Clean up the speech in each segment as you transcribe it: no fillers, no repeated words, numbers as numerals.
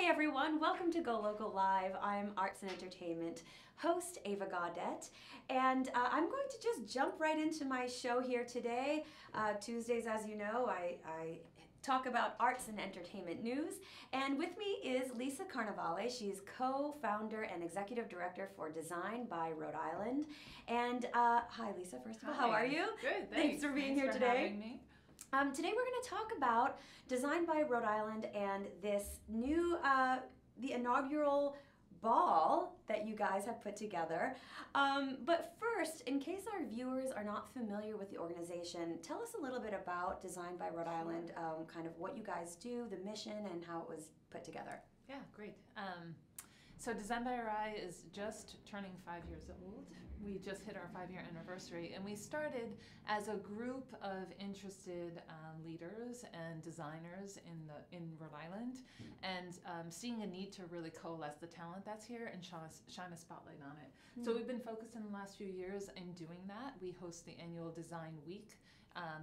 Hey everyone, welcome to GoLocal Live. I'm Arts and Entertainment host Ava Gaudette, and I'm going to just jump right into my show here today. Tuesdays, as you know, I talk about arts and entertainment news, and with me is Lisa Carnevale. She's co-founder and executive director for Design by Rhode Island. And hi Lisa, first of all, how are you? Good, Thanks for being here today. Having me. Today we're going to talk about Design by Rhode Island and this new, the inaugural ball that you guys have put together. But first, in case our viewers are not familiar with the organization, tell us a little bit about Design by Rhode Island, kind of what you guys do, the mission, and how it was put together. Yeah, great. So Design by RI is just turning 5 years old. We just hit our 5-year anniversary, and we started as a group of interested leaders and designers in Rhode Island, and seeing a need to really coalesce the talent that's here and shine a spotlight on it. Mm-hmm. So we've been focused in the last few years in doing that. We host the annual Design Week.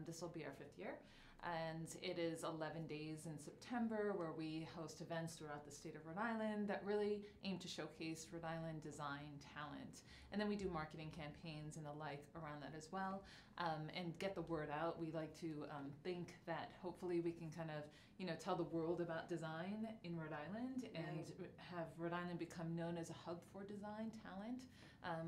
This will be our 5th year. And it is 11 days in September where we host events throughout the state of Rhode Island that really aim to showcase Rhode Island design talent. And then we do marketing campaigns and the like around that as well, and get the word out. We like to think that hopefully we can kind of, tell the world about design in Rhode Island and have Rhode Island become known as a hub for design talent,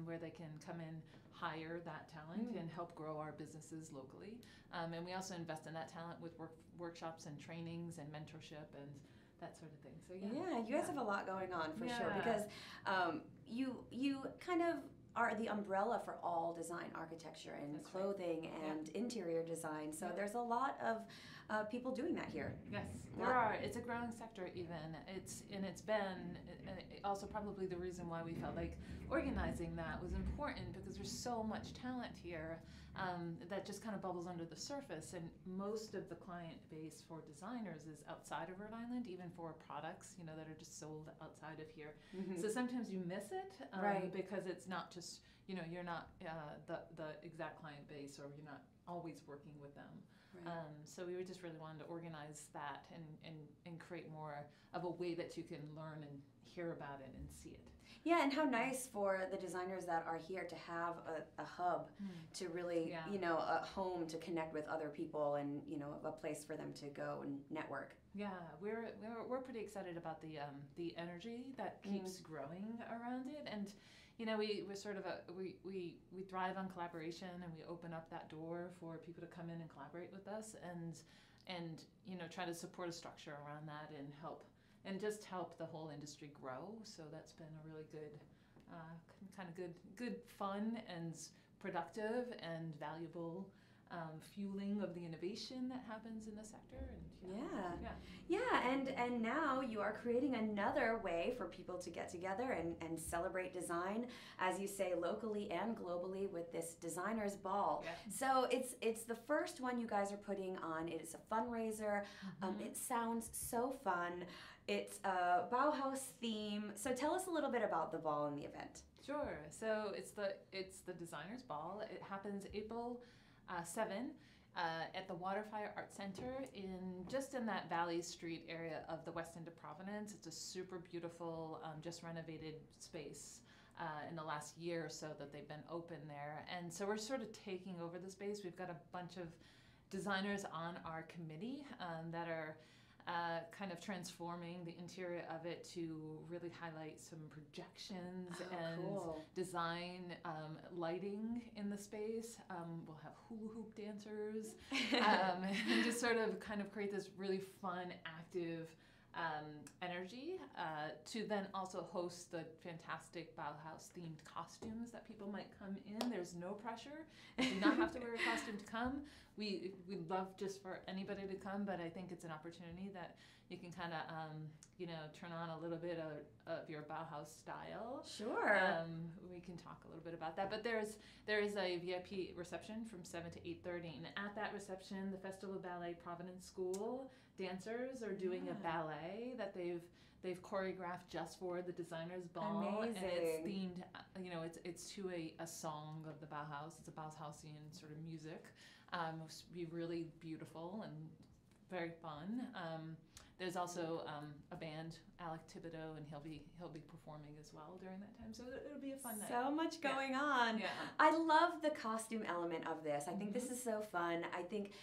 where they can come and hire that talent and help grow our businesses locally. And we also invest in that talent with workshops and trainings and mentorship and that sort of thing. So yeah, you guys have a lot going on for sure, because you kind of are the umbrella for all design, architecture, and clothing and interior design. So there's a lot of people doing that here. Yes, there are. It's a growing sector even. It's been also probably the reason why we felt like organizing that was important, because there's so much talent here that just kind of bubbles under the surface, and most of the client base for designers is outside of Rhode Island, even for products that are just sold outside of here. Mm-hmm. So sometimes you miss it because it's not just you're not the exact client base, or you're not always working with them. Right. So we just really wanted to organize that and create more of a way that you can learn and hear about it and see it. Yeah, and how nice for the designers that are here to have a hub to really, a home to connect with other people, and a place for them to go and network. Yeah, we're pretty excited about the energy that keeps growing around it, and we're sort of we thrive on collaboration, and we open up that door for people to come in and collaborate with us, and try to support a structure around that and help the whole industry grow. So that's been a really good kind of good fun and productive and valuable fueling of the innovation that happens in the sector. And and now you are creating another way for people to get together and celebrate design, as you say, locally and globally, with this Designers Ball. Yeah. So it's the first one you guys are putting on. It is a fundraiser. It sounds so fun. It's a Bauhaus theme. So tell us a little bit about the ball and the event. Sure. So it's the Designers Ball. It happens April 7 at the Waterfire Art Center just in that Valley Street area of the West End of Providence. It's a super beautiful, just renovated space in the last year or so that they've been open there. And so we're sort of taking over the space. We've got a bunch of designers on our committee that are kind of transforming the interior of it to really highlight some projections and design lighting in the space. We'll have hula hoop dancers and just sort of kind of create this really fun, active energy to then also host the fantastic Bauhaus themed costumes that people might come in. There's no pressure. You do not have to wear a costume to come. We love just for anybody to come, but I think it's an opportunity that you can kind of turn on a little bit of your Bauhaus style. Sure. We can talk a little bit about that, but there is a VIP reception from 7 to 8:30, and at that reception, the Festival of Ballet Providence School dancers are doing a ballet that they've choreographed just for the Designers Ball. Amazing. And it's themed, it's to a song of the Bauhaus. It's a Bauhausian sort of music. It will be really beautiful and very fun. there's also a band, Alec Thibodeau, and he'll be performing as well during that time. So it'll be a fun night. So much going on. Yeah. I love the costume element of this. I think this is so fun. I think,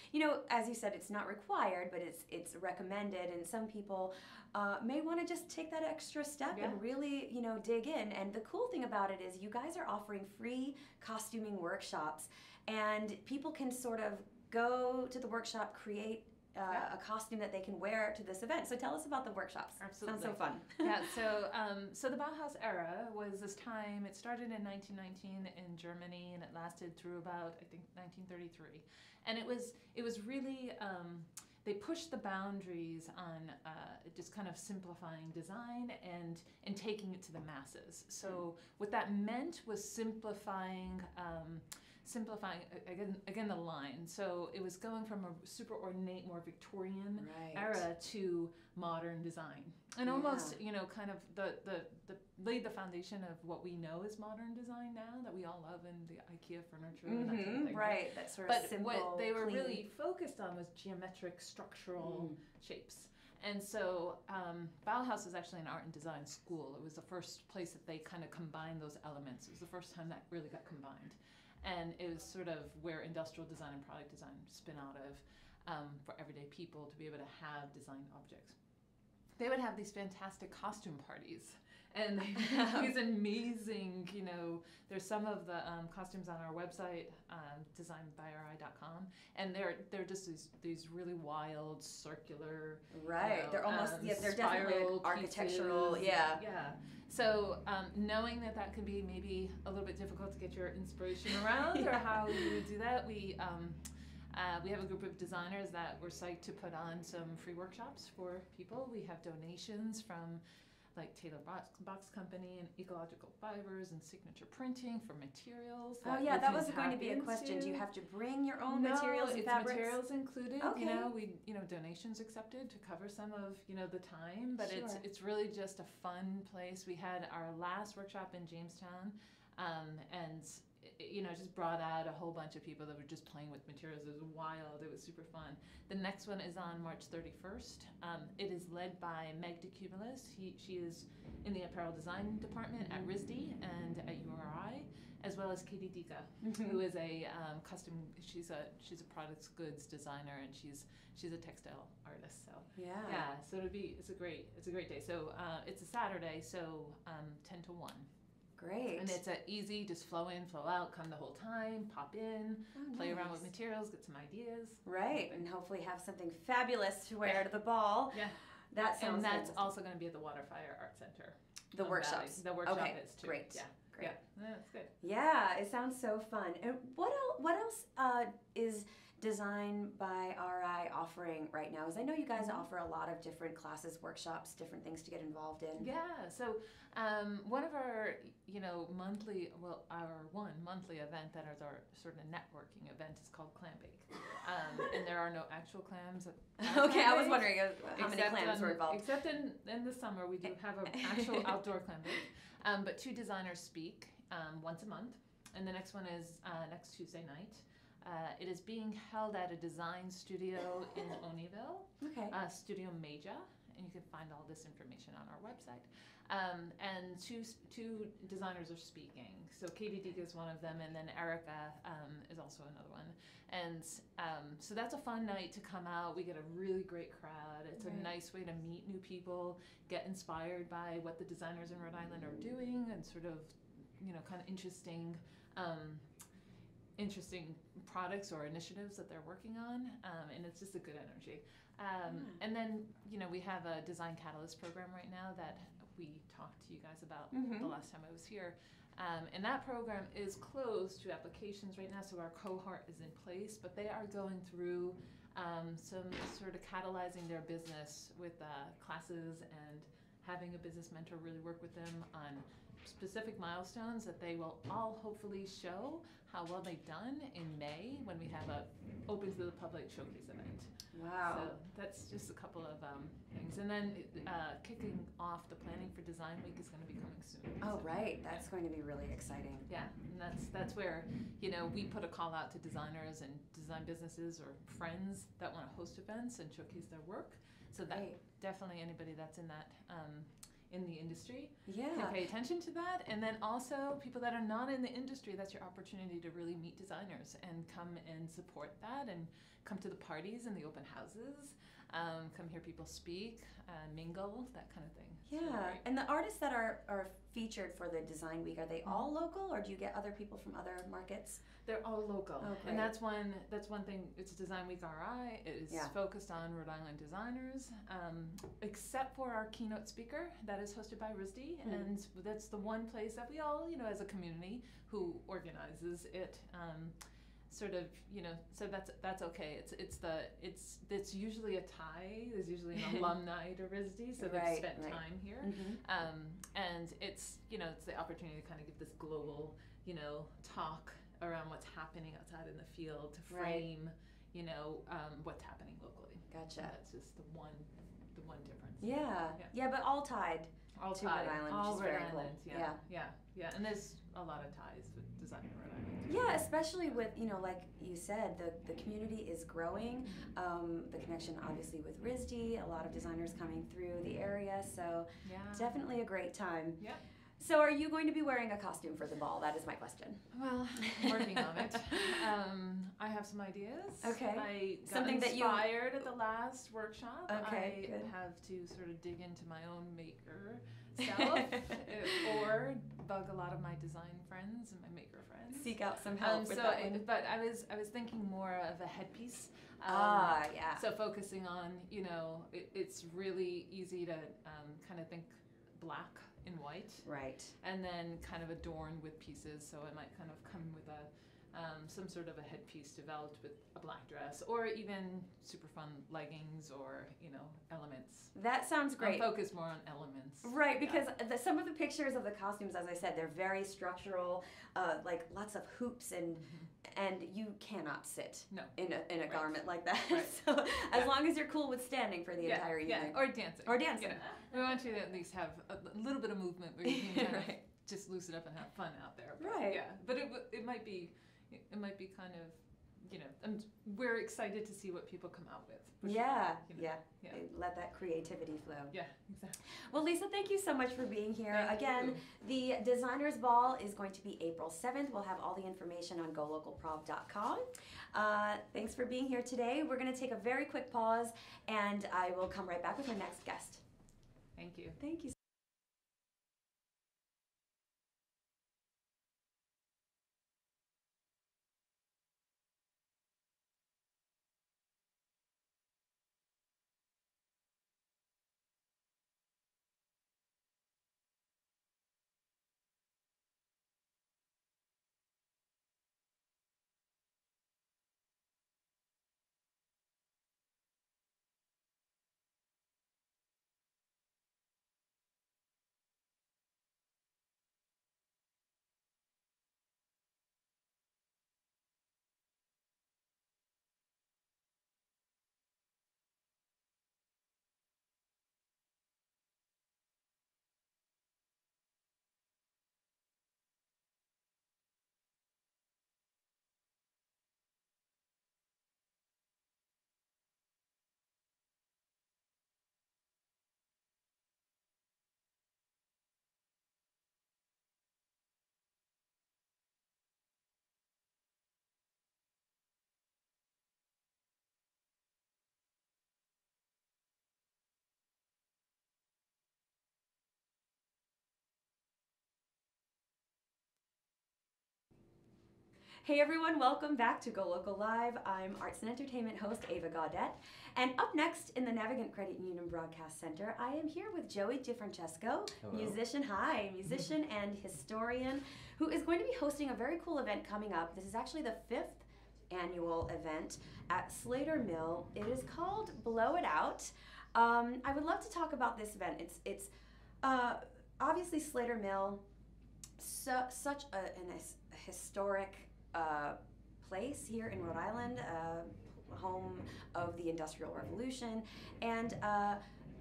as you said, it's not required, but it's recommended, and some people may want to just take that extra step and really, dig in. And the cool thing about it is you guys are offering free costuming workshops, and people can sort of go to the workshop, create a costume that they can wear to this event. So tell us about the workshops. Absolutely. Sounds so fun. Yeah, so the Bauhaus era was this time, it started in 1919 in Germany, and it lasted through about, I think, 1933. And it was really, they pushed the boundaries on just kind of simplifying design and taking it to the masses. So what that meant was simplifying again the line. So it was going from a super ornate, more Victorian era to modern design, and almost kind of the laid the foundation of what we know as modern design now, that we all love in the IKEA furniture and that sort of thing. Right, that sort of simple. But what they were clean. really focused on was geometric, structural shapes. And so Bauhaus is actually an art and design school. It was the first place that they kind of combined those elements. It was the first time that really got combined. And it was sort of where industrial design and product design spin out of for everyday people to be able to have design objects. They would have these fantastic costume parties, and these amazing, there's some of the costumes on our website, designbyri.com, and they're just these really wild, circular, they're almost, they're definitely like architectural, pieces. Yeah. So knowing that can be maybe a little bit difficult to get your inspiration around, or how you would do that, we have a group of designers that we're psyched to put on some free workshops for people. We have donations from like Taylor Box Company and Ecological Fibers and Signature Printing for materials. That was going to be a question. Do you have to bring your own materials and fabrics? Materials included. Okay. We donations accepted to cover some of the time, but Sure. it's really just a fun place. We had our last workshop in Jamestown, and just brought out a whole bunch of people that were just playing with materials. It was wild. It was super fun. The next one is on March 31st. It is led by Meg DeCumulis. She is in the apparel design department at RISD and at URI, as well as Katie Dika, who is a she's a products goods designer, and she's a textile artist. So so it's a great day. So it's a Saturday, so 10 to 1. Great. And it's easy, just flow in, flow out, come the whole time, pop in, play around with materials, get some ideas. Right, and hopefully have something fabulous to wear to the ball. Yeah. That sounds And that's fantastic. also going to be at the Waterfire Art Center. The workshops. The workshop is too. Great. Yeah. Great. Yeah, that's good. Yeah, it sounds so fun. And what else is Design by RI offering right now? Because I know you guys offer a lot of different classes, workshops, different things to get involved in. Yeah, so one of our, our one monthly event that is our sort of networking event is called Clam Bake. And there are no actual clams. Okay, I was wondering how many clams were involved. Except in the summer, we do have an actual outdoor clam bake. But 2 designers speak once a month, and the next one is next Tuesday night. It is being held at a design studio in Oneyville, Studio Meja, and you can find all this information on our website. And two designers are speaking. So Katie Dika is one of them, and then Erica is also another one. And so that's a fun night to come out. We get a really great crowd. It's a nice way to meet new people, get inspired by what the designers in Rhode Island are doing, and sort of, kind of interesting products or initiatives that they're working on, and it's just a good energy. And then, we have a Design Catalyst program right now that we talked to you guys about the last time I was here. And that program is closed to applications right now, so our cohort is in place, but they are going through some sort of catalyzing their business with classes and having a business mentor really work with them on specific milestones that they will all hopefully show how well they've done in May when we have a open to the public showcase event. Wow. So that's just a couple of things. And then kicking off the planning for Design Week is going to be coming soon. Oh, right. That's going to be really exciting. Yeah, and that's where, we put a call out to designers and design businesses or friends that want to host events and showcase their work. So that definitely anybody that's in that in the industry Yeah. can pay attention to that. And then also people that are not in the industry, that's your opportunity to really meet designers and come and support that and come to the parties and the open houses, come hear people speak, mingle, that kind of thing. It's really Yeah. great. And the artists that are featured for the design week, are they all local, or do you get other people from other markets? They're all local, Oh, great. and that's one thing. It's Design Week RI. It is Yeah. focused on Rhode Island designers, except for our keynote speaker that is hosted by RISD, and that's the one place that we all, as a community who organizes it, sort of, so that's okay. It's usually a tie. There's usually an alumni to RISD, so they've Right, spent right. time here, and it's it's the opportunity to kind of give this global, talk around what's happening outside in the field to frame, what's happening locally. Gotcha. And that's just the one difference. Yeah, but all tied. All to tied. Rhode Island, all which is Rhode very cool. Island. Yeah. And there's a lot of ties with design in Rhode Island. Yeah, especially with, like you said, the community is growing. The connection obviously with RISD, a lot of designers coming through the area, so definitely a great time. Yep. So are you going to be wearing a costume for the ball? That is my question. Well, I'm working on it. I have some ideas. Okay. I got Something that you- inspired at the last workshop. Okay, I good. have to sort of dig into my own maker self or bug a lot of my design friends and my maker friends. Seek out some help with that one. But I was thinking more of a headpiece. Yeah. So focusing on, it's really easy to kind of think black and white. Right. And then kind of adorned with pieces, so it might kind of come with a some sort of a headpiece developed with a black dress, or even super fun leggings, or elements. That sounds great. I'm focused more on elements. Right, because some of the pictures of the costumes, as I said, they're very structural, like lots of hoops, and you cannot sit in a garment like that. Right. So as long as you're cool with standing for the entire evening. Yeah, or dancing. Or dancing. We want you to at least have a little bit of movement where you can kind of Right. just loosen up and have fun out there. But, Right. Yeah, but it might be kind of, and we're excited to see what people come out with. For Yeah, sure, yeah. Yeah. Let that creativity flow. Yeah, exactly. Well, Lisa, thank you so much for being here. Thank Again, you. the Designers Ball is going to be April 7th. We'll have all the information on golocalprov.com. Thanks for being here today. We're going to take a very quick pause, and I will come right back with my next guest. Thank you. Thank you. Hey everyone, welcome back to Go Local Live. I'm Arts and Entertainment host Ava Gaudette. And up next in the Navigant Credit Union Broadcast Center, I am here with Joey DiFrancesco, musician and historian, who is going to be hosting a very cool event coming up. This is actually the 5th annual event at Slater Mill. It is called Blow It Out. I would love to talk about this event. It's obviously Slater Mill, such an historic place here in Rhode Island, home of the Industrial Revolution, and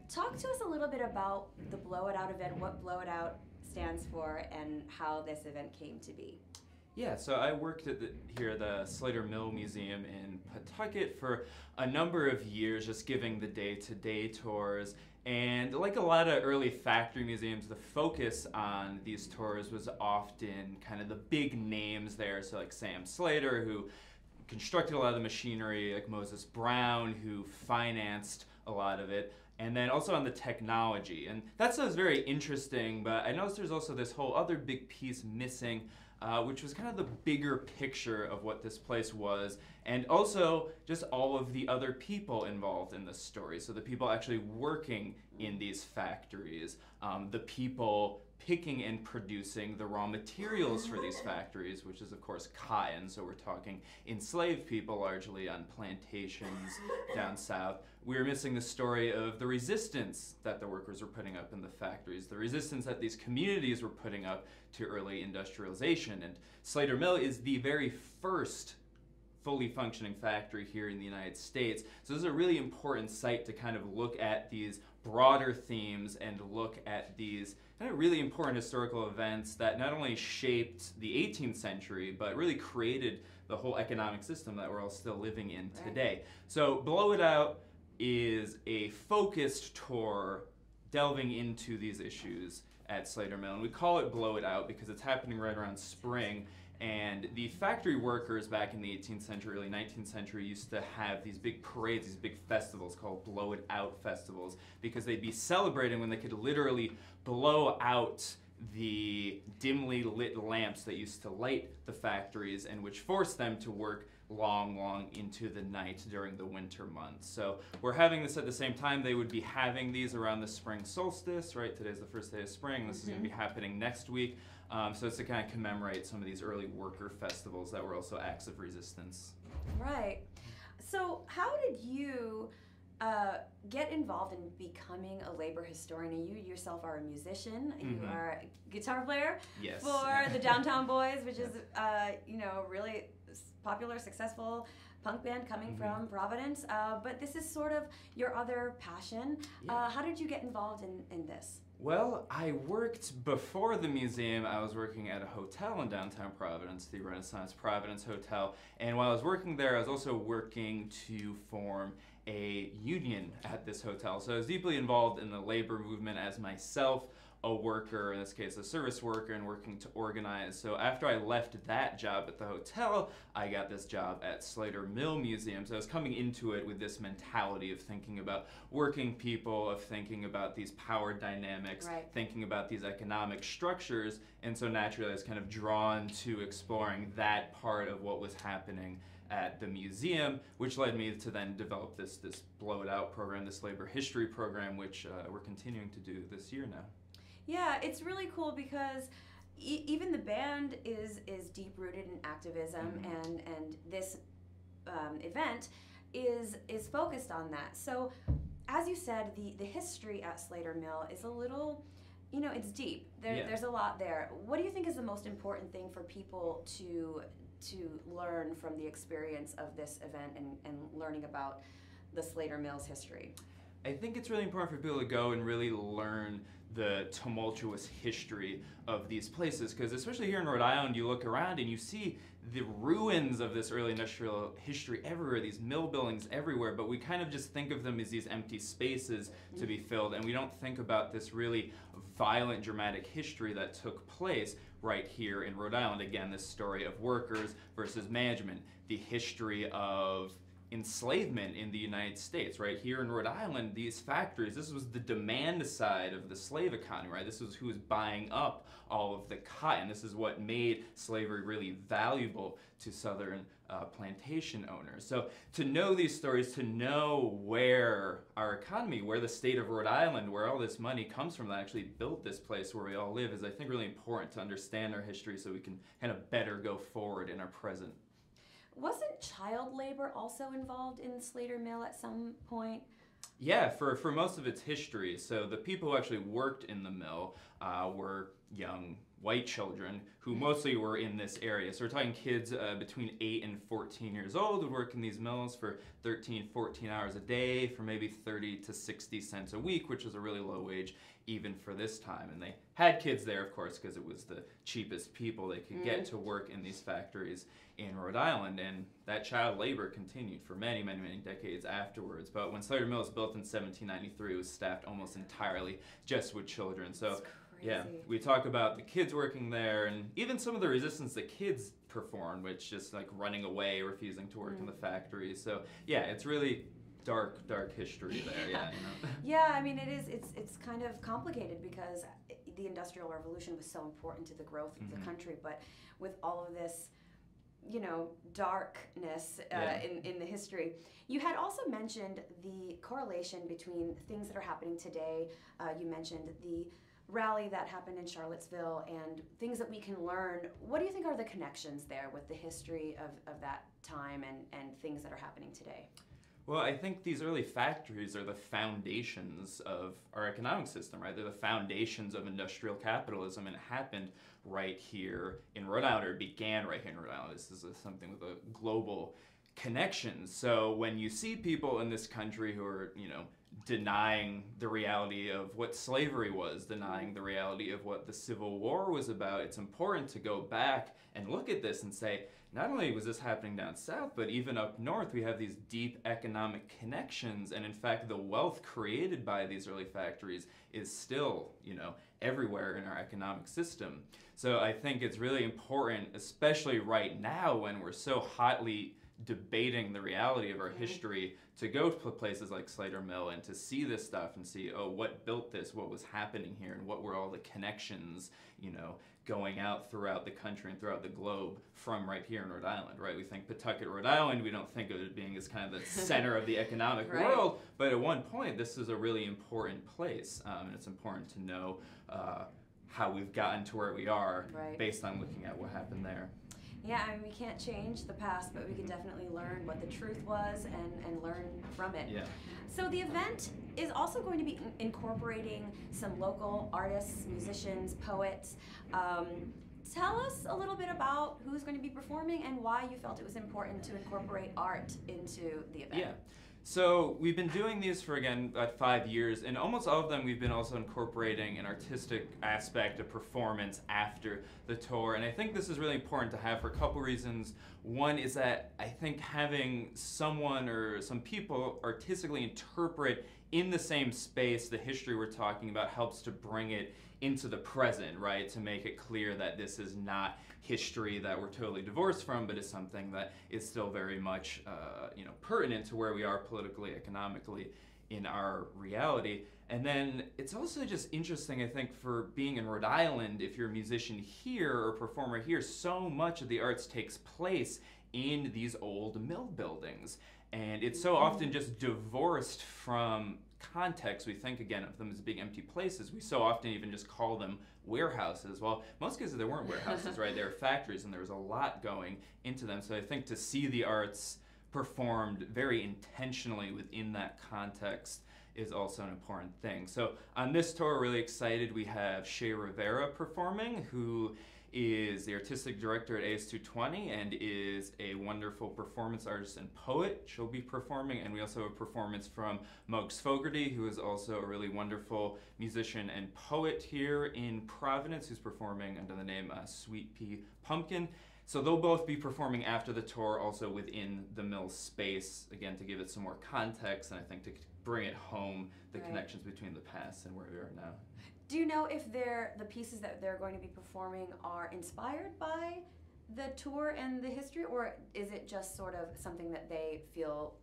talk to us a little bit about the Blow It Out event, what Blow It Out stands for, and how this event came to be. Yeah, so I worked at here at the Slater Mill Museum in Pawtucket for a number of years, just giving the day-to-day tours. And like a lot of early factory museums, the focus on these tours was often kind of the big names there. So like Sam Slater, who constructed a lot of the machinery, like Moses Brown, who financed a lot of it, and then also on the technology. And that sounds very interesting, but I noticed there's also this whole other big piece missing, which was kind of the bigger picture of what this place was, and also just all of the other people involved in this story. So the people actually working in these factories, the people picking and producing the raw materials for these factories, which is of course cotton. So we're talking enslaved people largely on plantations down south. We were missing the story of the resistance that the workers were putting up in the factories, the resistance that these communities were putting up to early industrialization. And Slater Mill is the very first fully functioning factory here in the United States. So this is a really important site to kind of look at these broader themes and look at these kind of really important historical events that not only shaped the 18th century, but really created the whole economic system that we're all still living in today. So Blow It Out is a focused tour delving into these issues at Slater Mill. And we call it Blow It Out because it's happening right around spring. And the factory workers back in the 18th century, early 19th century used to have these big parades, these big festivals called Blow It Out festivals, because they'd be celebrating when they could literally blow out the dimly lit lamps that used to light the factories and which forced them to work long into the night during the winter months. So we're having this at the same time. They would be having these around the spring solstice, right? Today's the first day of spring. This is going to be happening next week. So it's to kind of commemorate some of these early worker festivals that were also acts of resistance. Right. So how did you get involved in becoming a labor historian? You yourself are a musician. You are a guitar player for the Downtown Boys, which is really popular, successful punk band coming from Providence. But this is sort of your other passion. How did you get involved in this? Well, I worked before the museum. I was working at a hotel in downtown Providence, the Renaissance Providence Hotel. And while I was working there, I was also working to form a union at this hotel. So I was deeply involved in the labor movement as myself, a worker, in this case a service worker, and working to organize. So after I left that job at the hotel, I got this job at Slater Mill Museum. So I was coming into it with this mentality of thinking about working people, of thinking about these power dynamics, thinking about these economic structures, and so naturally I was kind of drawn to exploring that part of what was happening at the museum, which led me to then develop this Blow It Out program, this labor history program, which we're continuing to do this year now. Yeah, it's really cool because even the band is deep rooted in activism, and this event is focused on that. So, as you said, the history at Slater Mill is a little, it's deep. There's a lot there. What do you think is the most important thing for people to learn from the experience of this event and learning about the Slater Mill's history? I think it's really important for people to go and really learn the tumultuous history of these places, because especially here in Rhode Island, you look around and you see the ruins of this early industrial history everywhere, these mill buildings everywhere, but we kind of just think of them as these empty spaces to be filled, and we don't think about this really violent, dramatic history that took place right here in Rhode Island. Again, this story of workers versus management, the history of enslavement in the United States, right? Here in Rhode Island, these factories, this was the demand side of the slave economy, right? This was who was buying up all of the cotton. This is what made slavery really valuable to Southern plantation owners. So to know these stories, to know where our economy, where the state of Rhode Island, where all this money comes from that actually built this place where we all live, is I think really important to understand our history so we can kind of better go forward in our present. Wasn't child labor also involved in Slater Mill at some point? Yeah, for most of its history. So the people who actually worked in the mill were young white children who mostly were in this area. So we're talking kids between 8 and 14 years old who work in these mills for 13, 14 hours a day for maybe 30 to 60 cents a week, which is a really low wage even for this time. And they had kids there, of course, because it was the cheapest people they could get to work in these factories in Rhode Island. And that child labor continued for many, many, many decades afterwards. But when Slater Mill was built in 1793, it was staffed almost entirely just with children. So yeah, we talk about the kids working there and even some of the resistance the kids performed, which just like running away, refusing to work in the factories. So yeah, it's really dark history there. Yeah, you know. Yeah, I mean it's kind of complicated because the Industrial Revolution was so important to the growth of the country, but with all of this, you know, darkness in the history. You had also mentioned the correlation between things that are happening today. You mentioned the rally that happened in Charlottesville and things that we can learn. What do you think are the connections there with the history of that time and things that are happening today? Well, I think these early factories are the foundations of our economic system, right? They're the foundations of industrial capitalism, and it happened right here in Rhode Island, or it began right here in Rhode Island. This is something with a global connection. So when you see people in this country who are, you know, denying the reality of what slavery was, denying the reality of what the Civil War was about, it's important to go back and look at this and say, not only was this happening down south, but even up north, we have these deep economic connections. And in fact, the wealth created by these early factories is still, you know, everywhere in our economic system. So I think it's really important, especially right now when we're so hotly debating the reality of our history, to go to places like Slater Mill and to see this stuff and see, oh, what built this, what was happening here, and what were all the connections, you know, going out throughout the country and throughout the globe from right here in Rhode Island, right? We think Pawtucket, Rhode Island, we don't think of it being as kind of the center of the economic world, but at one point, this is a really important place, and it's important to know how we've gotten to where we are based on looking at what happened there. Yeah, I mean, we can't change the past, but we can definitely learn what the truth was and learn from it. Yeah. So the event is also going to be incorporating some local artists, musicians, poets. Tell us a little bit about who's going to be performing and why you felt it was important to incorporate art into the event. Yeah. So we've been doing these for, again, about 5 years, and almost all of them we've been also incorporating an artistic aspect of performance after the tour. And I think this is really important to have for a couple reasons. One is that I think having someone or some people artistically interpret in the same space the history we're talking about helps to bring it into the present, right? To make it clear that this is not history that we're totally divorced from, but is something that is still very much, you know, pertinent to where we are politically, economically in our reality. And then it's also just interesting, I think, for being in Rhode Island, if you're a musician here or a performer here, so much of the arts takes place in these old mill buildings. And it's so often just divorced from context. We think, again, of them as being empty places. We so often even just call them warehouses. Well, most cases there weren't warehouses, right? They were factories, and there was a lot going into them. So I think to see the arts performed very intentionally within that context is also an important thing. So on this tour, we're really excited. We have Shea Rivera performing, who is the artistic director at AS220 and is a wonderful performance artist and poet. She'll be performing, and we also have a performance from Muggs Fogarty, who is also a really wonderful musician and poet here in Providence, who's performing under the name Sweet Pea Pumpkin. So they'll both be performing after the tour, also within the mill space, again, to give it some more context, and I think to bring it home, the connections between the past and where we are now. Do you know if the pieces that they're going to be performing are inspired by the tour and the history, or is it just sort of something that they feel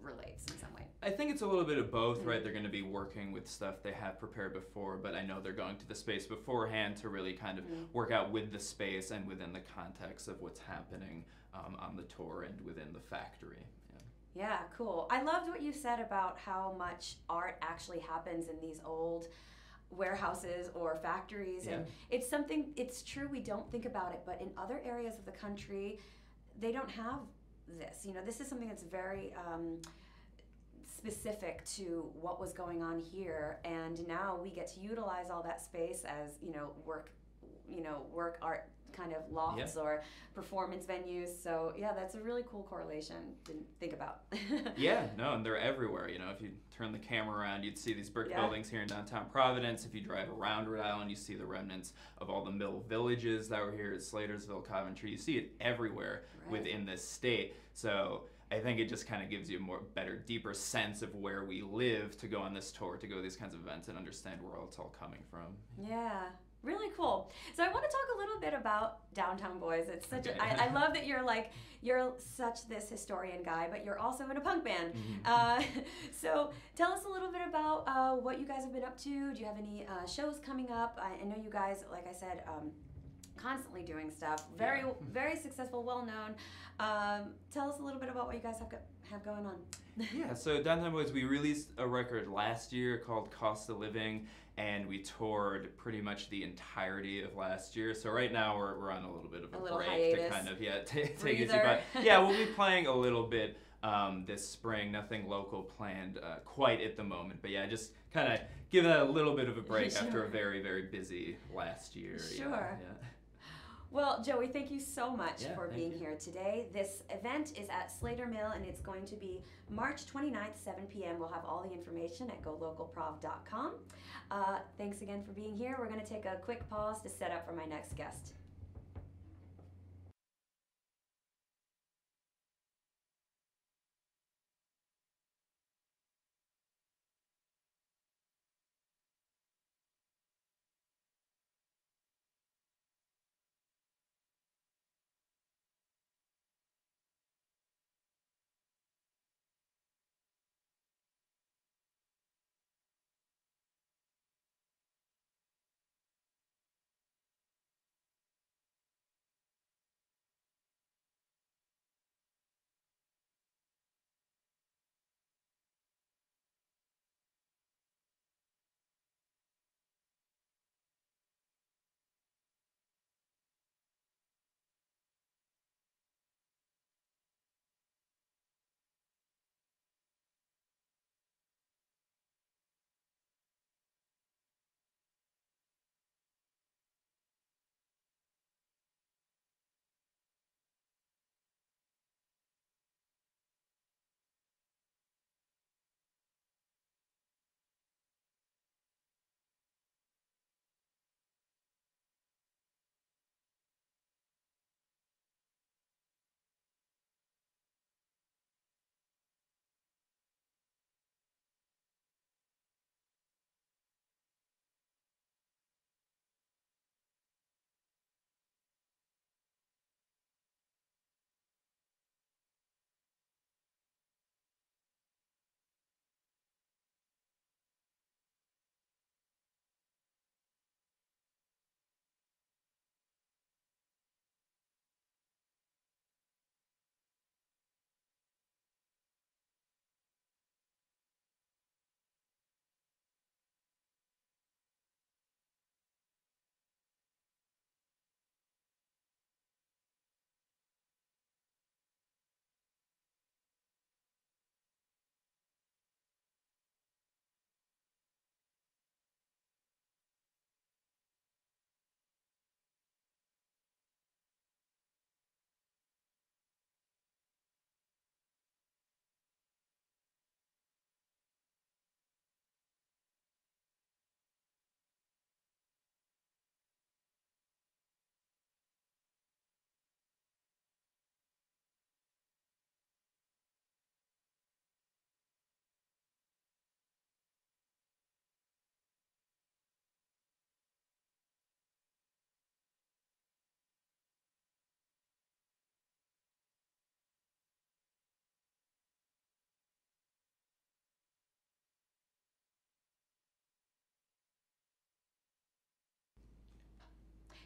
relates in some way? I think it's a little bit of both, right? They're going to be working with stuff they have prepared before, but I know they're going to the space beforehand to really kind of work out with the space and within the context of what's happening on the tour and within the factory. Yeah, cool. I loved what you said about how much art actually happens in these old warehouses or factories, and it's something, it's true, we don't think about it, but in other areas of the country they don't have this. You know, this is something that's very specific to what was going on here, and now we get to utilize all that space as, you know, work, work art kind of lofts or performance venues. So yeah, that's a really cool correlation. Didn't think about. Yeah, no, and they're everywhere. If you turn the camera around, you'd see these brick buildings here in downtown Providence. If you drive around Rhode Island, you see the remnants of all the mill villages that were here at Slatersville, Coventry. You see it everywhere within this state. So I think it just kind of gives you a better, deeper sense of where we live to go on this tour, to go to these kinds of events and understand where it's all coming from. Yeah. Really cool. So I want to talk a little bit about Downtown Boys. It's such I love that you're such this historian guy, but you're also in a punk band. So tell us a little bit about what you guys have been up to. Do you have any shows coming up? I know you guys, like I said, constantly doing stuff. Very successful, well known. Tell us a little bit about what you guys have going on. Yeah, so Downtown Boys, we released a record last year called Cost of Living, and we toured pretty much the entirety of last year. So right now we're on a little bit of a break hiatus. To kind of take it easy. But yeah, we'll be playing a little bit this spring. Nothing local planned quite at the moment. But yeah, just kind of giving it a little bit of a break after a very, very busy last year. Sure. Yeah. Well, Joey, thank you so much for being you. here today. This event is at Slater Mill, and it's going to be March 29th, 7 p.m. We'll have all the information at golocalprov.com. Thanks again for being here. We're going to take a quick pause to set up for my next guest.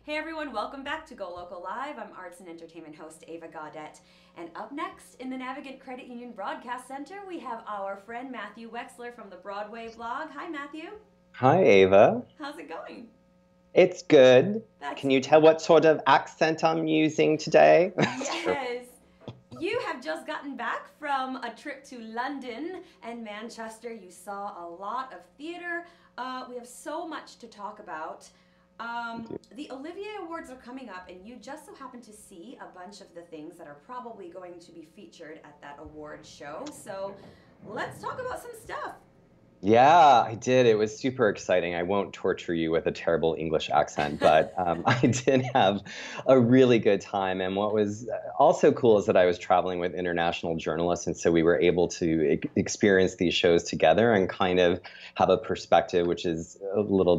Hey everyone, welcome back to Go Local Live. I'm arts and entertainment host Ava Gaudette. And up next in the Navigant Credit Union Broadcast Center, we have our friend Matthew Wexler from the Broadway blog. Hi Matthew. Hi Ava. How's it going? It's good. Can you tell what sort of accent I'm using today? Yes. You have just gotten back from a trip to London and Manchester. You saw a lot of theater. We have so much to talk about. The Olivier Awards are coming up, and you just so happen to see a bunch of the things that are probably going to be featured at that award show. So let's talk about some stuff. Yeah, I did. It was super exciting. I won't torture you with a terrible English accent, but I did have a really good time. And what was also cool is that I was traveling with international journalists, and so we were able to experience these shows together and kind of have a perspective, which is a little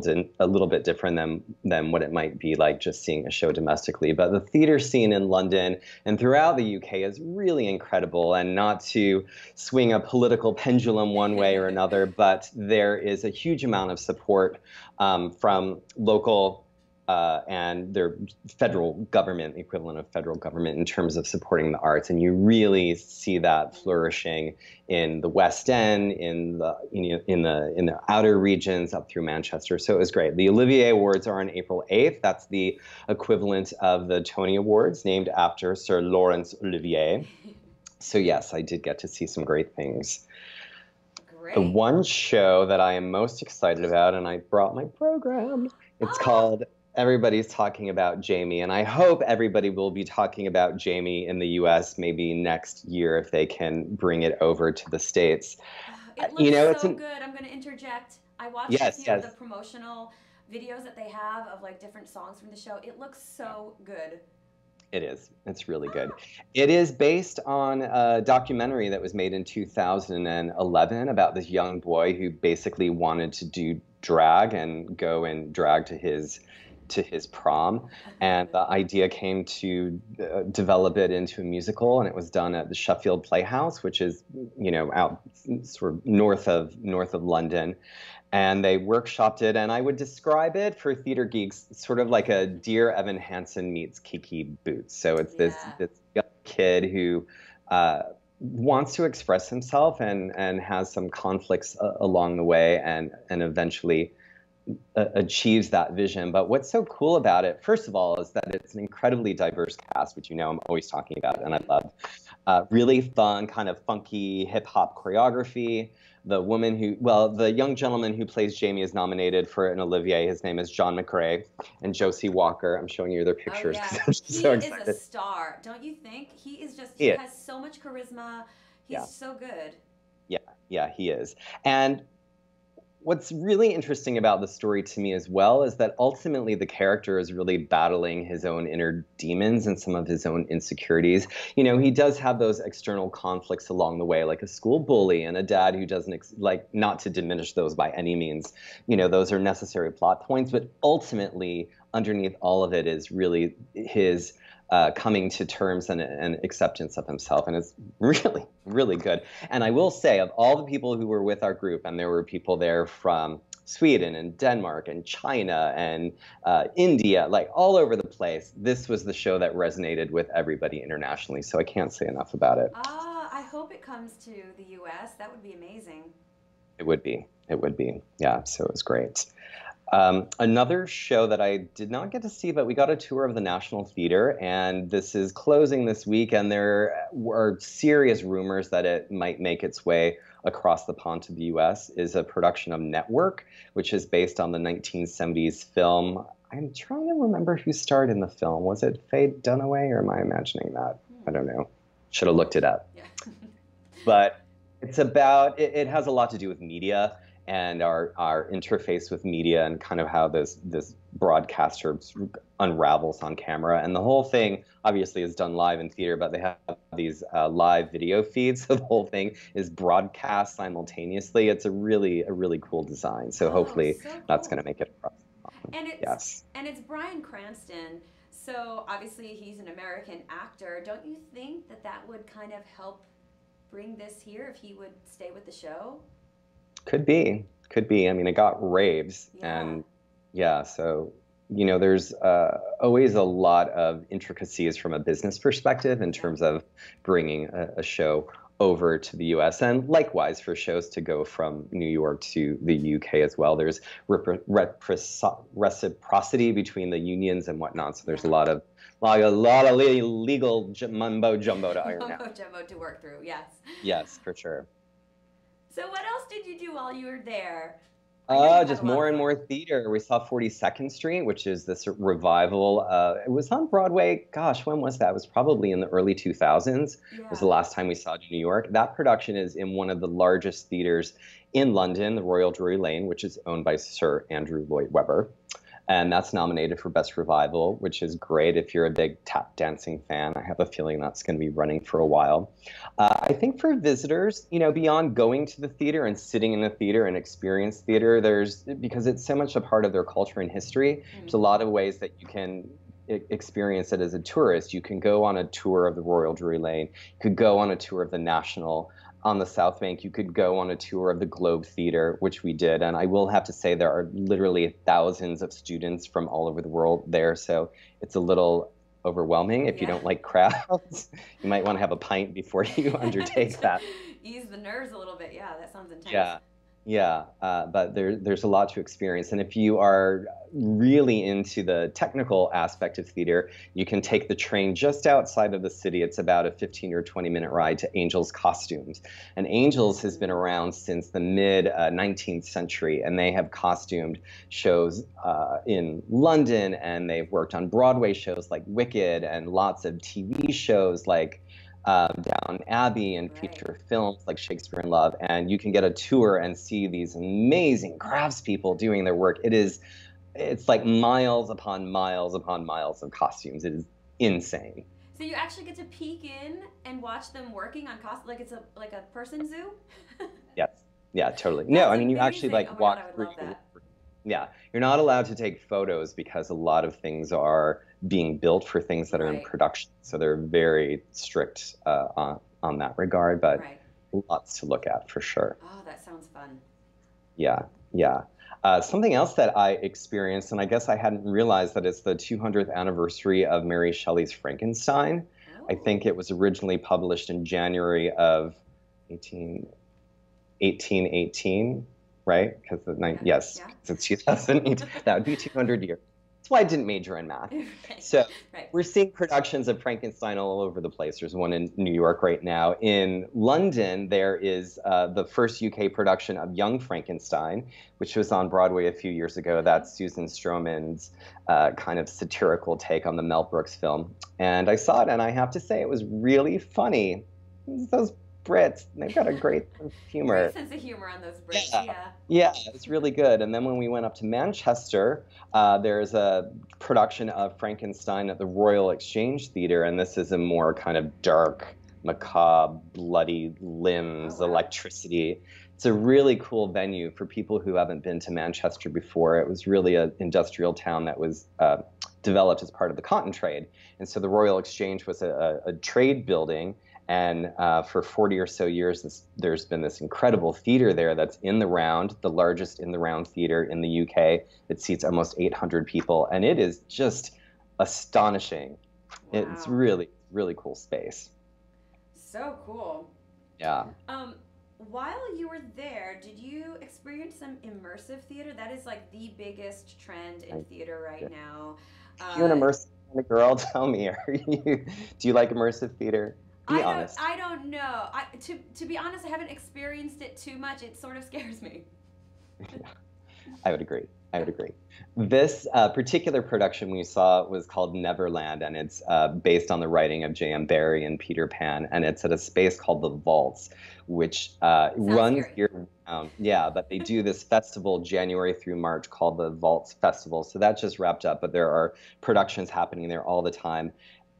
bit different than what it might be like just seeing a show domestically. But the theater scene in London and throughout the UK is really incredible, and not to swing a political pendulum one way or another, but there is a huge amount of support from local and their federal government, equivalent of federal government, in terms of supporting the arts, and you really see that flourishing in the West End, in the outer regions up through Manchester. So it was great. The Olivier Awards are on April 8th. That's the equivalent of the Tony Awards, named after Sir Laurence Olivier. So yes, I did get to see some great things. The one show that I am most excited about, and I brought my program, it's called Everybody's Talking About Jamie, and I hope everybody will be talking about Jamie in the US maybe next year if they can bring it over to the States. It looks so good. I'm going to interject. I watched a few of the promotional videos that they have of like different songs from the show. It looks so good. It is. It's really good. It is based on a documentary that was made in 2011 about this young boy who basically wanted to do drag and go and drag to his prom. And the idea came to develop it into a musical, and it was done at the Sheffield Playhouse, which is, out sort of north of London. And they workshopped it, and I would describe it for theater geeks sort of like a Dear Evan Hansen meets Kiki Boots. So it's this young kid who wants to express himself and has some conflicts along the way, and eventually achieves that vision. But what's so cool about it, first of all, is that it's an incredibly diverse cast, which I'm always talking about, and I love. Really fun, kind of funky hip-hop choreography. The young gentleman who plays Jamie is nominated for an Olivier. His name is John McRae, and Josie Walker. I'm showing you their pictures because I'm just so excited. He is a star, don't you think? He has so much charisma. He's so good. Yeah, he is. And what's really interesting about the story to me as well is that ultimately the character is really battling his own inner demons and some of his own insecurities. He does have those external conflicts along the way, like a school bully and a dad who doesn't, not to diminish those by any means. Those are necessary plot points, but ultimately underneath all of it is really his coming to terms and acceptance of himself. And it's really, really good. And I will say, of all the people who were with our group, and there were people there from Sweden and Denmark and China and India, like all over the place, this was the show that resonated with everybody internationally. So I can't say enough about it. I hope it comes to the US. That would be amazing. It would be. Yeah, so it was great. Another show that I did not get to see, but we got a tour of the National Theater, and this is closing this week, and there are serious rumors that it might make its way across the pond to the U.S., is a production of Network, which is based on the 1970s film. I'm trying to remember who starred in the film. Was it Faye Dunaway, or am I imagining that? I don't know. Should have looked it up. Yeah. But it's about, it has a lot to do with media and our interface with media and kind of how this broadcaster unravels on camera. And the whole thing obviously is done live in theater, but they have these live video feeds. So the whole thing is broadcast simultaneously. It's a really cool design. So hopefully that's going to make it across. And it's Bryan Cranston. So obviously he's an American actor. Don't you think that would kind of help bring this here if he would stay with the show? Could be. I mean, it got raves, and so there's always a lot of intricacies from a business perspective in terms of bringing a show over to the U.S. and likewise for shows to go from New York to the U.K. as well. There's reciprocity between the unions and whatnot. So there's a lot of legal mumbo jumbo to iron out. Mumbo jumbo to work through. Yes. Yes, for sure. So what else did you do while you were there? I know you had Just a lot of more and fun. more theater. We saw 42nd Street, which is this revival. It was on Broadway. Gosh, when was that? It was probably in the early 2000s. Was the Yeah. last time we saw it in New York. That production is in one of the largest theaters in London, the Royal Drury Lane, which is owned by Sir Andrew Lloyd Webber. And that's nominated for Best Revival, which is great if you're a big tap dancing fan. I have a feeling that's going to be running for a while. I think for visitors, beyond going to the theater and sitting in the theater and experience theater, because it's so much a part of their culture and history, there's a lot of ways that you can experience it as a tourist. You can go on a tour of the Royal Drury Lane. You could go on a tour of the National. On the South Bank, you could go on a tour of the Globe Theater, which we did. And I will have to say there are literally thousands of students from all over the world there. So it's a little overwhelming if you Yeah. don't like crowds. You might want to have a pint before you undertake that. Ease the nerves a little bit. Yeah, that sounds intense. Yeah, yeah, but there's a lot to experience, and if you are really into the technical aspect of theater, you can take the train just outside of the city. It's about a 15 or 20-minute ride to Angels Costumes, and Angels has been around since the mid 19th century, and they have costumed shows in London, and they've worked on Broadway shows like Wicked, and lots of TV shows like Down Abbey and Right. feature films like Shakespeare in Love, and you can get a tour and see these amazing craftspeople doing their work. It's like miles upon miles of costumes. It is insane. So you actually get to peek in and watch them working on cost like it's a person zoo? Yes, yeah, totally. No, That's I mean you actually amazing. Oh like my God, I walk would through. love that. Yeah, you're not allowed to take photos because a lot of things are being built for things that are in Right. production, so they're very strict on that regard. But Right. lots to look at for sure. Oh, that sounds fun. Yeah, yeah. Something else that I experienced, and I guess I hadn't realized that it's the 200th anniversary of Mary Shelley's Frankenstein. I Oh. think it was originally published in January of 18, 1818, right? Because Yeah. yes, Yeah. 'cause it's 2008. That would be 200 years. That's why I didn't major in math. Right. So Right. we're seeing productions of Frankenstein all over the place. There's one in New York right now. In London, there is the first UK production of Young Frankenstein, which was on Broadway a few years ago. That's Susan Stroman's kind of satirical take on the Mel Brooks film. And I saw it, and I have to say, it was really funny. Those Brits, they've got a great sense of humor. Great sense of humor on those Brits. Yeah. Yeah. Yeah, it's really good. And then when we went up to Manchester, there's a production of Frankenstein at the Royal Exchange Theatre, and this is a more kind of dark, macabre, bloody limbs, Oh, wow. electricity. It's a really cool venue for people who haven't been to Manchester before. It was really an industrial town that was developed as part of the cotton trade. And so the Royal Exchange was a trade building. And for 40 or so years, there's been this incredible theater there that's in the round, the largest in the round theater in the UK. It seats almost 800 people, and it is just astonishing. Wow. It's really, really cool space. So cool. Yeah. While you were there, did you experience some immersive theater? That is like the biggest trend in theater right now. You an immersive kind of girl? Tell me, do you like immersive theater? Be honest. I don't know. To be honest, I haven't experienced it too much. It sort of scares me. I would agree. I would agree. This particular production we saw was called Neverland, and it's based on the writing of J.M. Barrie and Peter Pan, and it's at a space called the Vaults, which runs scary. year-round. Yeah, but they do this festival January through March called the Vaults Festival. So that just wrapped up, but there are productions happening there all the time.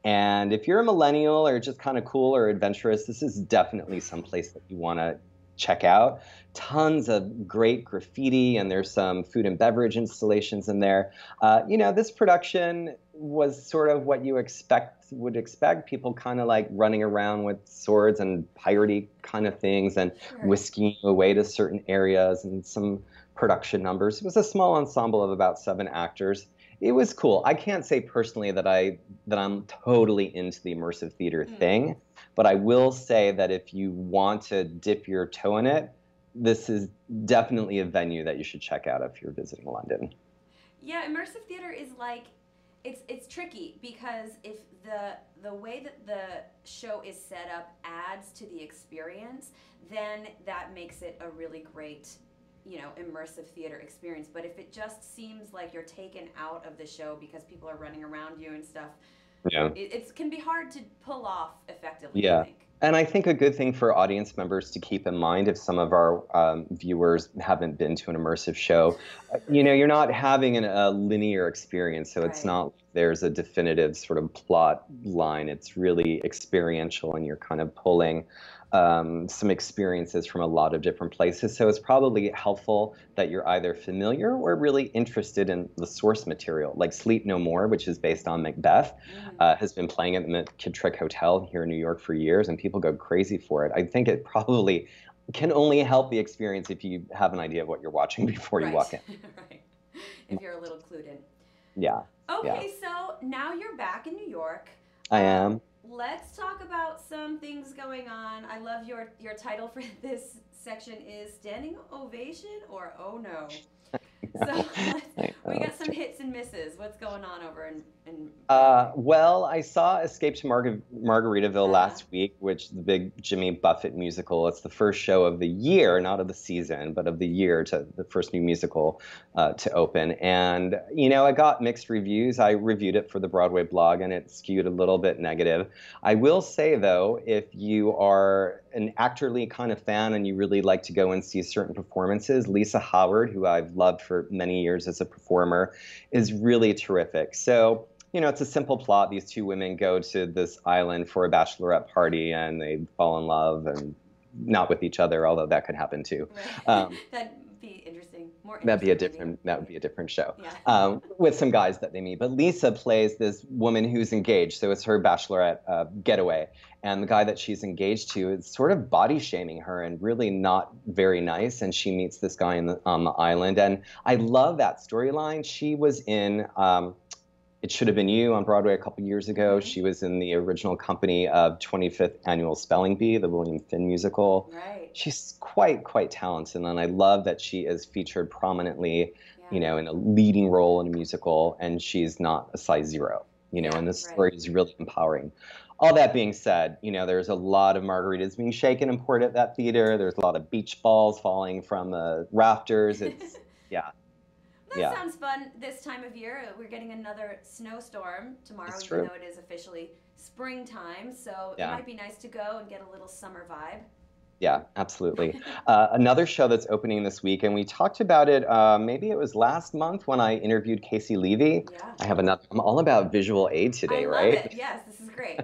And if you're a millennial or just kind of cool or adventurous, this is definitely some place that you want to check out. Tons of great graffiti, and there's some food and beverage installations in there. This production was sort of what you would expect. People kind of like running around with swords and piratey kind of things and Sure. whisking you away to certain areas and some production numbers. It was a small ensemble of about 7 actors. It was cool. I can't say personally that I'm totally into the immersive theater thing, but I will say that if you want to dip your toe in it, this is definitely a venue that you should check out if you're visiting London. Yeah, immersive theater is like it's tricky because if the way that the show is set up adds to the experience, then that makes it a really great immersive theater experience. But if it just seems like you're taken out of the show because people are running around you and stuff, Yeah. it can be hard to pull off effectively, I Yeah. think. And I think a good thing for audience members to keep in mind, if some of our viewers haven't been to an immersive show, you're not having a linear experience. So it's Right. not there's a definitive sort of plot line. It's really experiential, and you're kind of pulling some experiences from a lot of different places. So it's probably helpful that you're either familiar or really interested in the source material. Like Sleep No More, which is based on Macbeth, has been playing at the Kitrick Hotel here in New York for years, and people go crazy for it. I think it probably can only help the experience if you have an idea of what you're watching before you walk in. Right. If you're a little clued in. Yeah. Okay, so now you're back in New York. I am. Let's talk about some things going on. I love your title for this section is Standing Ovation or Oh No. So we got some hits and misses. What's going on over in well, I saw Escape to Margaritaville last week, which is the big Jimmy Buffett musical. It's the first show of the year, not of the season, but of the year, to the first new musical to open. And, I got mixed reviews. I reviewed it for the Broadway blog, and it skewed a little bit negative. I will say, though, if you are an actorly kind of fan and you really like to go and see certain performances, Lisa Howard, who I've loved for many years as a performer, is really terrific. So, it's a simple plot. These two women go to this island for a bachelorette party, and they fall in love, and not with each other, although that could happen too. Right. That'd be interesting. That would be a different show. Yeah. With some guys that they meet. But Lisa plays this woman who's engaged, so it's her bachelorette getaway. And the guy that she's engaged to is sort of body shaming her and really not very nice. And she meets this guy on the island. And I love that storyline. She was in It Should Have Been You on Broadway a couple years ago. She was in the original company of 25th Annual Spelling Bee, the William Finn musical. Right. She's quite talented, and I love that she is featured prominently, in a leading role in a musical, and she's not a size zero, and the story is really empowering. All that being said, there's a lot of margaritas being shaken and poured at that theater. There's a lot of beach balls falling from the rafters. It's, That sounds fun this time of year. We're getting another snowstorm tomorrow, even though it is officially springtime. So it might be nice to go and get a little summer vibe. Yeah, absolutely. Another show that's opening this week, and we talked about it, maybe it was last month when I interviewed Casey Levy. Yeah. I'm all about visual aid today, right? I love it. Yes, this is great.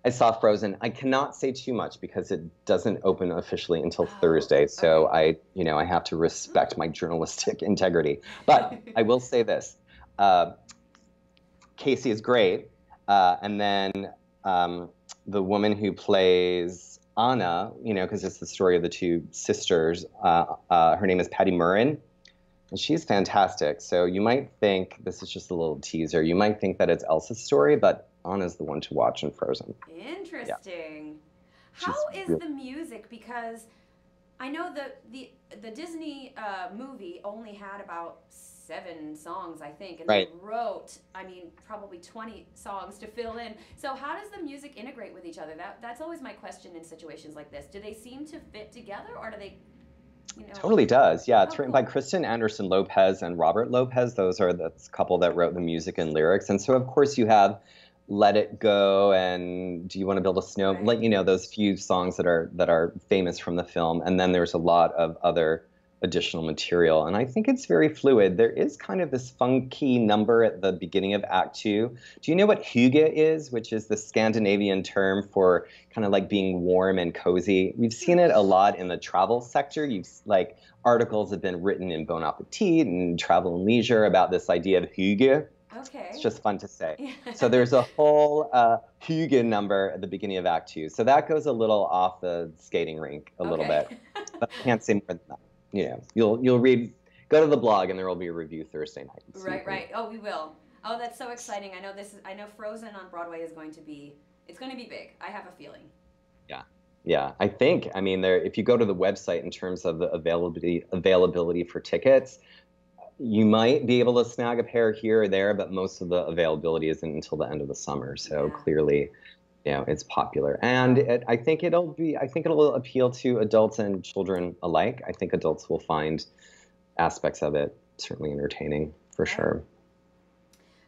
I saw Frozen. I cannot say too much because it doesn't open officially until Thursday. So I have to respect my journalistic integrity. But I will say this. Casey is great. And then the woman who plays Anna, because it's the story of the two sisters, her name is Patty Murrin, and she's fantastic. So you might think, this is just a little teaser, you might think that it's Elsa's story, but Anna's the one to watch in Frozen. Interesting. Yeah. How is the music? Because I know the Disney movie only had about 7 songs, I think, and they wrote, probably 20 songs to fill in. So how does the music integrate with each other? That's always my question in situations like this. Do they seem to fit together, or do they, Totally does. Yeah, it's written by Kristen Anderson Lopez and Robert Lopez. Those are the couple that wrote the music and lyrics. And so, of course, you have Let It Go and Do You Want to Build a Snow? Those few songs that are famous from the film. And then there's a lot of other additional material, and I think it's very fluid. There is kind of this funky number at the beginning of Act 2. Do you know what hygge is, which is the Scandinavian term for kind of like being warm and cozy? We've seen it a lot in the travel sector. Articles have been written in Bon Appetit and Travel and Leisure about this idea of hygge. Okay. It's just fun to say. So there's a whole hygge number at the beginning of Act 2. So that goes a little off the skating rink a little bit. But I can't say more than that. You'll go to the blog, and there will be a review Thursday night. Right. Oh, we will. Oh, that's so exciting. I know Frozen on Broadway is going to be big. I have a feeling. Yeah. I think, if you go to the website in terms of the availability for tickets, you might be able to snag a pair here or there, but most of the availability isn't until the end of the summer. So clearly, it's popular, and I think it'll appeal to adults and children alike. I think adults will find aspects of it certainly entertaining for Right. sure.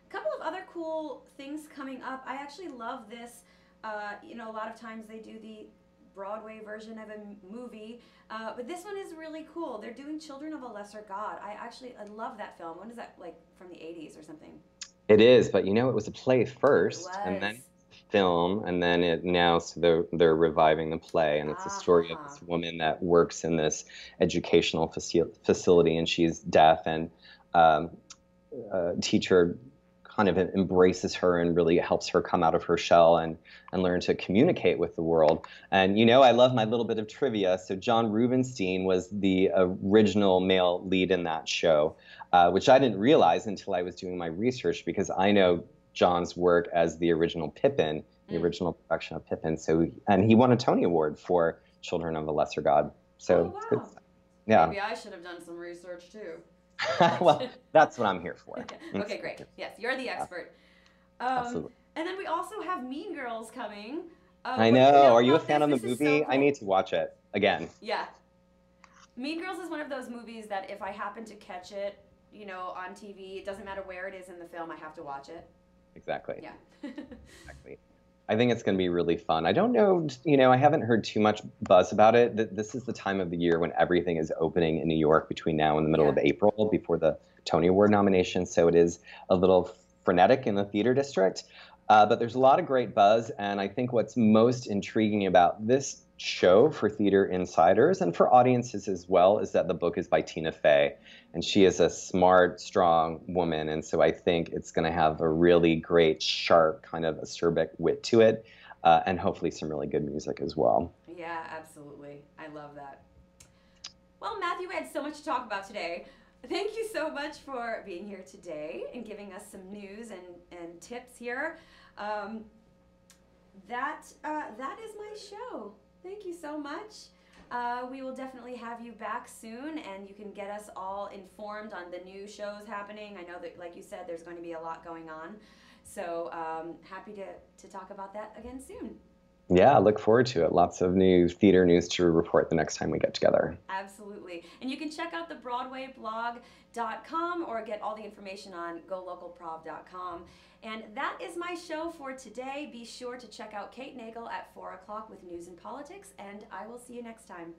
A couple of other cool things coming up. I actually love this. A lot of times they do the Broadway version of a movie, but this one is really cool. They're doing Children of a Lesser God. I love that film. When is that, like from the 80s or something? It is, but it was a play Oh, it first, and was. then film, and then so they're reviving the play, and it's a Ah, ha, story of ha. this woman that works in this educational facility, and she's deaf, and um, a teacher kind of embraces her and really helps her come out of her shell and learn to communicate with the world. And I love my little bit of trivia. So John Rubinstein was the original male lead in that show, which I didn't realize until I was doing my research, because I know John's work as the original Pippin, the original production of Pippin. And he won a Tony Award for Children of a Lesser God. So Oh, it's good wow. stuff. Yeah. Maybe I should have done some research too. Well, that's what I'm here for. Okay, great. Yes, you're the expert. Absolutely. And then we also have Mean Girls coming. I know. Are you a fan of the movie? I need to watch it again. Yeah. Mean Girls is one of those movies that if I happen to catch it, on TV, it doesn't matter where it is in the film, I have to watch it. Exactly. Yeah. Exactly. I think it's going to be really fun. I don't know, I haven't heard too much buzz about it. This is the time of the year when everything is opening in New York between now and the middle of April before the Tony Award nomination. So it is a little frenetic in the theater district. But there's a lot of great buzz. And I think what's most intriguing about this show for theater insiders and for audiences as well is that the book is by Tina Fey. And she is a smart, strong woman. And so I think it's going to have a really great, sharp, kind of acerbic wit to it. And hopefully some really good music as well. Yeah, absolutely. I love that. Well, Matthew, we had so much to talk about today. Thank you so much for being here today and giving us some news and tips here. That is my show. Thank you so much. We will definitely have you back soon, and you can get us all informed on the new shows happening. I know that, like you said, there's going to be a lot going on. So happy to talk about that again soon. Yeah, I look forward to it. Lots of new theater news to report the next time we get together. Absolutely. And you can check out the BroadwayBlog.com or get all the information on GoLocalProv.com. And that is my show for today. Be sure to check out Kate Nagel at 4 o'clock with news and politics, and I will see you next time.